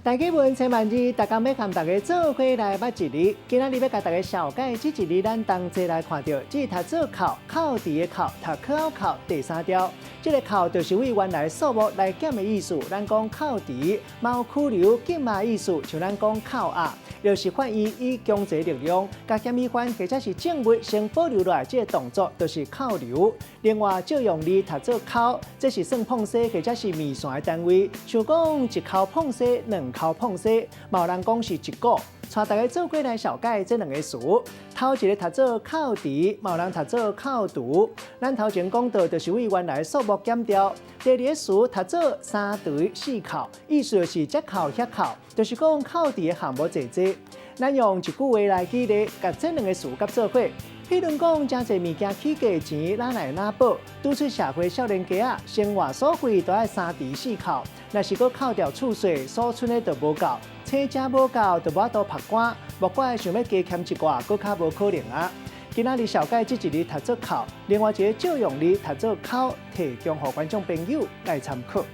大家问千万字，大家要和大家做伙来捌一字。今仔日要甲大家小解这一字，咱同齐来看到，这读做考，考题的考，读考考第三条。这个考就是为原来数目来减的意思。咱讲考题，猫曲流减嘛意思，像咱讲考压，就是反义以强制力量，甲减义反或者是证物先保留落来，这个动作就是考流。另外，借用字读做考，这是算碰西或者是面线的单位，像讲一口碰西，两口碰西，嘛有人讲是一个。带大家做过来小解这两个词。头一个读做考题，嘛有人读做考图。咱头前讲到，就是为原来数目减掉。第二个词读做三对四考，意思就是这考遐考，就是讲考题的项目侪侪。咱用一句话来举例，甲这两个词甲做伙。譬如讲，真侪物件起价钱哪来哪补，拄出社会少年家啊，生活所费都要三除四扣。若是搁扣掉厝税，所剩的就无够，车车无够，就无多拍官，莫怪想要加欠一寡，搁较无可能啊。今仔日小解这一日读做扣，另外一个借用字读做考，提供予观众朋友来参考。